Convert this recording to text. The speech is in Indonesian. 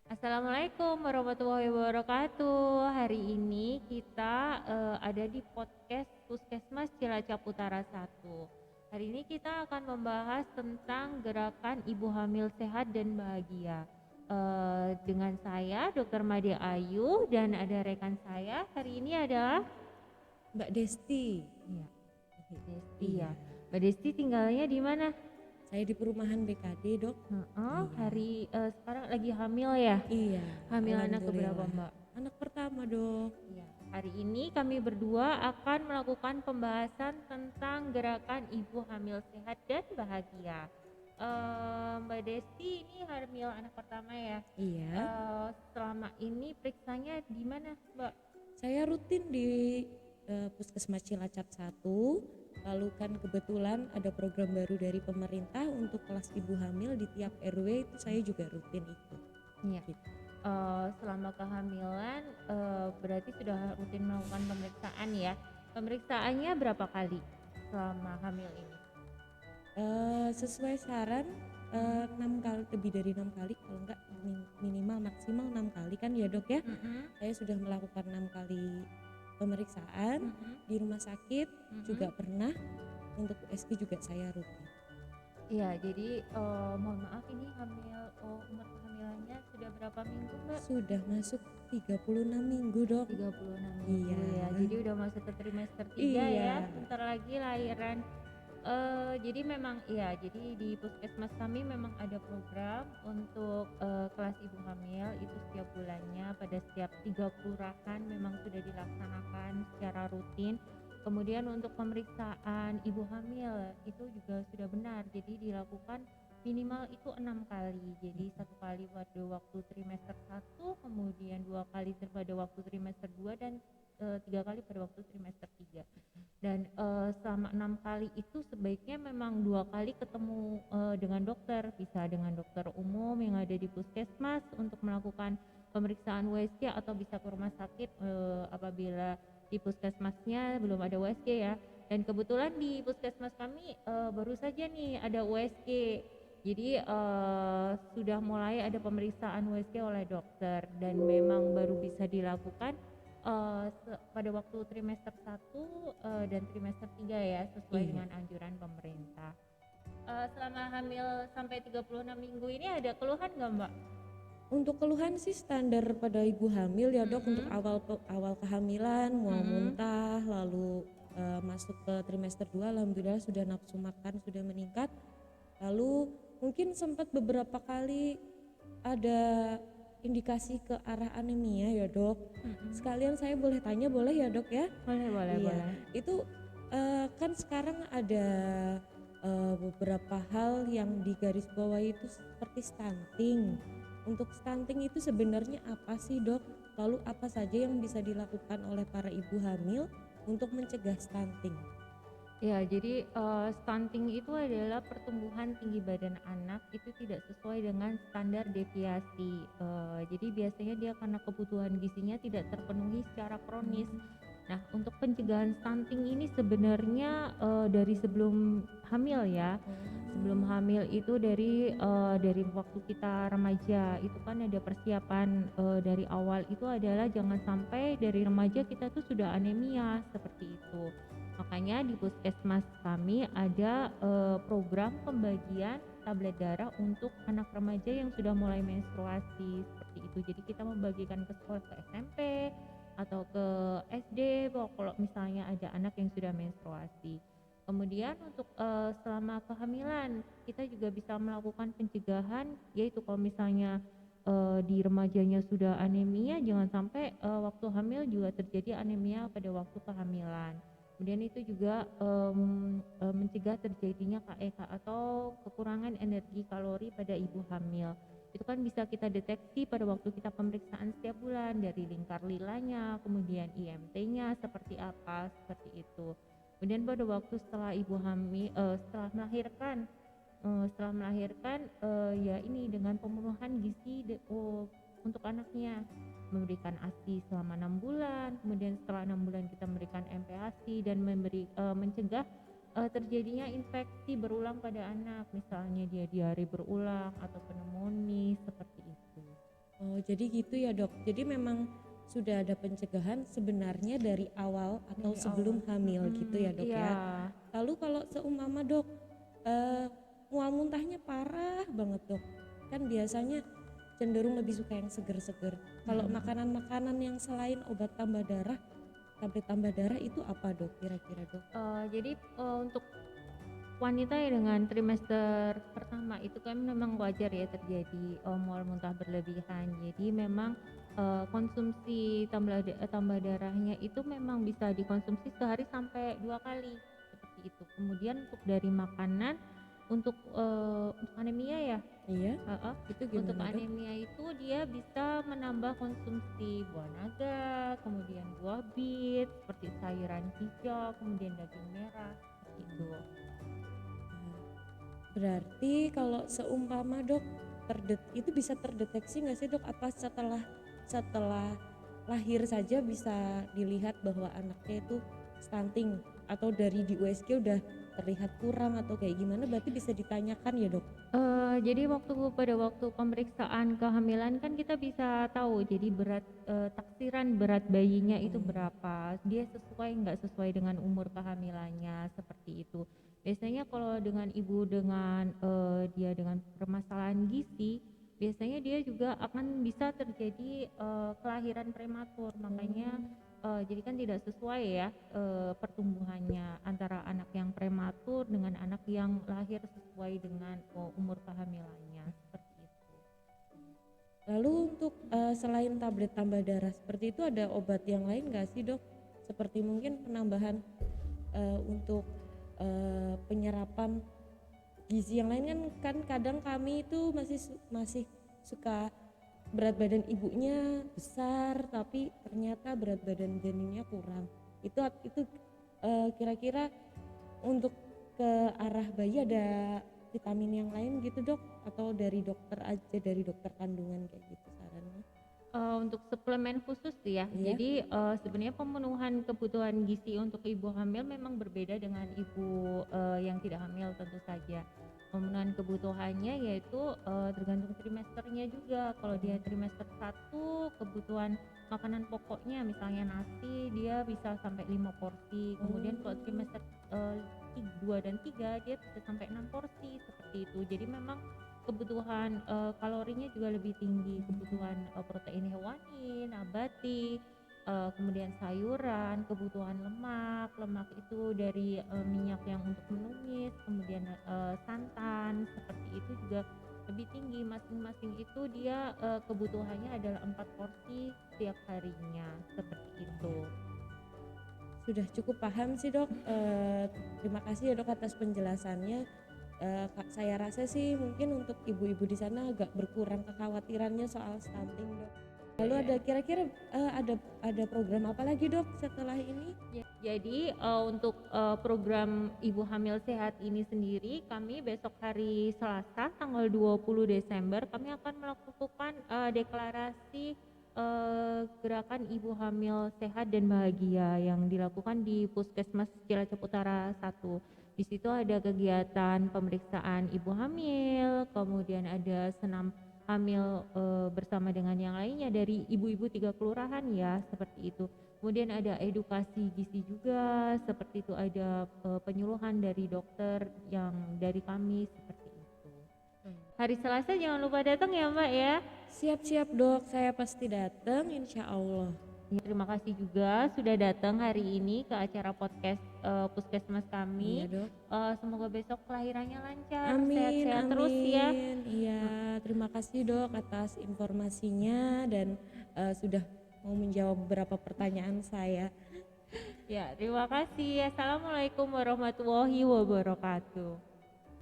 Assalamualaikum warahmatullahi wabarakatuh. Hari ini kita ada di podcast Puskesmas Cilacap Utara 1. Hari ini kita akan membahas tentang gerakan ibu hamil sehat dan bahagia. Dengan saya Dr. Made Ayu dan ada rekan saya hari ini adalah Mbak Desti. Iya, Desti Iya. ya. Mbak Desti tinggalnya di mana? Saya di perumahan BKD, Dok. Iya. Hari sekarang lagi hamil ya? Iya. Hamil anak keberapa, Alhamdulillah. Mbak? Anak pertama, Dok. Ya, hari ini kami berdua akan melakukan pembahasan tentang gerakan ibu hamil sehat dan bahagia. Mbak Desti ini hamil anak pertama ya? Iya. Selama ini periksanya di mana, Mbak? Saya rutin di Puskesmas Cilacap 1. Lalu kan kebetulan ada program baru dari pemerintah untuk kelas ibu hamil di tiap RW, itu saya juga rutin ikut. Iya. Gitu. Selama kehamilan berarti sudah rutin melakukan pemeriksaan ya. Pemeriksaannya berapa kali selama hamil ini? Sesuai saran 6 kali, lebih dari 6 kali, kalau enggak minimal maksimal 6 kali kan ya, Dok ya. Saya sudah melakukan 6 kali pemeriksaan di rumah sakit, juga pernah untuk USG juga saya rutin. Iya, jadi mohon maaf ini umur kehamilannya sudah berapa minggu, Mbak? Sudah masuk 36 minggu, Dok. 36 minggu Iya. ya. Jadi udah masuk ke trimester 3 Iya. ya. Bentar lagi lahiran. Jadi memang iya, jadi di puskesmas kami memang ada program untuk kelas ibu hamil itu setiap bulannya pada setiap 3 kelurahan memang sudah dilaksanakan secara rutin. Kemudian untuk pemeriksaan ibu hamil itu juga sudah benar, jadi dilakukan minimal itu 6 kali. Jadi 1 kali pada waktu trimester 1, kemudian 2 kali pada waktu trimester 2 dan 3 kali pada waktu trimester 3. Dan selama 6 kali itu sebaiknya memang 2 kali ketemu dengan dokter, bisa dengan dokter umum yang ada di puskesmas untuk melakukan pemeriksaan USG atau bisa ke rumah sakit apabila di puskesmasnya belum ada USG ya. Dan kebetulan di puskesmas kami baru saja nih ada USG. Jadi sudah mulai ada pemeriksaan USG oleh dokter dan memang baru bisa dilakukan pada waktu trimester 1 dan trimester 3 ya, sesuai dengan anjuran pemerintah. Selama hamil sampai 36 minggu ini ada keluhan nggak, Mbak? Untuk keluhan sih standar pada ibu hamil ya, Dok. Untuk awal kehamilan mau muntah, lalu masuk ke trimester 2 alhamdulillah sudah nafsu makan sudah meningkat. Lalu mungkin sempat beberapa kali ada indikasi ke arah anemia ya, Dok. Sekalian saya boleh tanya boleh ya, Dok ya? Boleh. Itu kan sekarang ada beberapa hal yang digarisbawahi itu seperti stunting. Untuk stunting itu sebenarnya apa sih, Dok? Lalu apa saja yang bisa dilakukan oleh para ibu hamil untuk mencegah stunting? Ya, jadi stunting itu adalah pertumbuhan tinggi badan anak itu tidak sesuai dengan standar deviasi. Jadi biasanya dia karena kebutuhan gizinya tidak terpenuhi secara kronis. Nah, untuk pencegahan stunting ini sebenarnya dari sebelum hamil ya. Sebelum hamil itu dari waktu kita remaja itu kan ada persiapan dari awal itu adalah jangan sampai dari remaja kita tuh sudah anemia seperti itu. Makanya di puskesmas kami ada program pembagian tablet darah untuk anak remaja yang sudah mulai menstruasi seperti itu. Jadi kita membagikan ke sekolah, ke SMP atau ke SD kalau misalnya ada anak yang sudah menstruasi. Kemudian untuk selama kehamilan kita juga bisa melakukan pencegahan, yaitu kalau misalnya di remajanya sudah anemia, jangan sampai waktu hamil juga terjadi anemia pada waktu kehamilan. Kemudian itu juga mencegah terjadinya KEK atau kekurangan energi kalori pada ibu hamil. Itu kan bisa kita deteksi pada waktu kita pemeriksaan setiap bulan dari lingkar lilanya, kemudian IMT-nya seperti apa, seperti itu. Kemudian pada waktu setelah ibu hamil, setelah melahirkan ya ini dengan pemenuhan gizi untuk anaknya, memberikan ASI selama 6 bulan, kemudian setelah 6 bulan kita memberikan MPASI dan mencegah terjadinya infeksi berulang pada anak, misalnya dia diare berulang atau pneumonia seperti itu. Oh, jadi gitu ya, Dok. Jadi memang sudah ada pencegahan sebenarnya dari awal atau Dari sebelum awal. hamil gitu ya, Dok Iya. ya. Lalu kalau seumpama, Dok, mual muntahnya parah banget, Dok. Kan biasanya cenderung lebih suka yang seger-seger. Kalau makanan-makanan yang selain obat tambah darah, tablet tambah darah itu apa, Dok, kira-kira, Dok? Jadi untuk wanita ya dengan trimester pertama itu kan memang wajar ya terjadi mual muntah berlebihan. Jadi memang konsumsi tambah darahnya itu memang bisa dikonsumsi sehari sampai 2 kali seperti itu. Kemudian untuk dari makanan untuk anemia ya, Iya, heeh, itu untuk gimana, Dok? anemia itu dia bisa menambah konsumsi buah naga, kemudian buah bit, seperti sayuran hijau, kemudian daging merah, seperti itu. Berarti kalau seumpama, Dok, itu bisa terdeteksi nggak sih, Dok? Apa setelah setelah lahir saja bisa dilihat bahwa anaknya itu stunting, atau dari di USG udah terlihat kurang atau kayak gimana? Berarti bisa ditanyakan ya, Dok? Jadi pada waktu pemeriksaan kehamilan kan kita bisa tahu jadi taksiran berat bayinya itu berapa, dia sesuai nggak sesuai dengan umur kehamilannya, seperti itu. Biasanya kalau dengan ibu dia dengan permasalahan gizi, biasanya dia juga akan bisa terjadi kelahiran prematur, makanya jadi kan tidak sesuai ya pertumbuhannya antara anak yang prematur dengan anak yang lahir sesuai dengan umur kehamilannya, seperti itu. Lalu untuk selain tablet tambah darah seperti itu ada obat yang lain nggak sih, Dok? Seperti mungkin penambahan untuk penyerapan gizi yang lain, kan kadang kami itu masih suka berat badan ibunya besar tapi ternyata berat badan janinnya kurang. Itu kira-kira untuk ke arah bayi ada vitamin yang lain gitu, Dok, atau dari dokter aja, dari dokter kandungan kayak gitu sarannya? Untuk suplemen khusus sih ya, Iya. jadi sebenarnya pemenuhan kebutuhan gizi untuk ibu hamil memang berbeda dengan ibu yang tidak hamil tentu saja. Pemenuhan kebutuhannya yaitu tergantung trimesternya juga. Kalau dia trimester 1 kebutuhan makanan pokoknya misalnya nasi dia bisa sampai 5 porsi. Kemudian kalau trimester 2 dan 3 dia bisa sampai 6 porsi seperti itu. Jadi memang kebutuhan kalorinya juga lebih tinggi, kebutuhan protein hewani, nabati, kemudian sayuran, kebutuhan lemak itu dari minyak yang untuk menumis, kemudian santan, seperti itu juga lebih tinggi. Masing-masing itu dia kebutuhannya adalah 4 porsi setiap harinya, seperti itu. Sudah cukup paham sih, Dok. Terima kasih ya, Dok, atas penjelasannya. Saya rasa sih mungkin untuk ibu-ibu di sana agak berkurang kekhawatirannya soal stunting, Dok. Lalu Iya. ada kira-kira ada program apa lagi, Dok, setelah ini? Ya, jadi untuk program Ibu Hamil Sehat ini sendiri, kami besok hari Selasa tanggal 20 Desember kami akan melakukan deklarasi gerakan Ibu Hamil Sehat dan Bahagia yang dilakukan di Puskesmas Cilacap Utara 1. Di situ ada kegiatan pemeriksaan ibu hamil, kemudian ada senam hamil bersama dengan yang lainnya dari ibu-ibu 3 kelurahan ya, seperti itu. Kemudian ada edukasi gizi juga, seperti itu, ada penyuluhan dari dokter yang dari kami, seperti itu. Hari Selasa jangan lupa datang ya Mbak ya. Siap-siap, Dok, saya pasti datang insya Allah. Ya, terima kasih juga sudah datang hari ini ke acara podcast Puskesmas kami. Iya, Dok. Semoga besok kelahirannya lancar, Amin, sehat-sehat terus ya. amin. Iya, terima kasih, Dok, atas informasinya dan sudah mau menjawab beberapa pertanyaan saya. Ya, terima kasih. Assalamualaikum warahmatullahi wabarakatuh.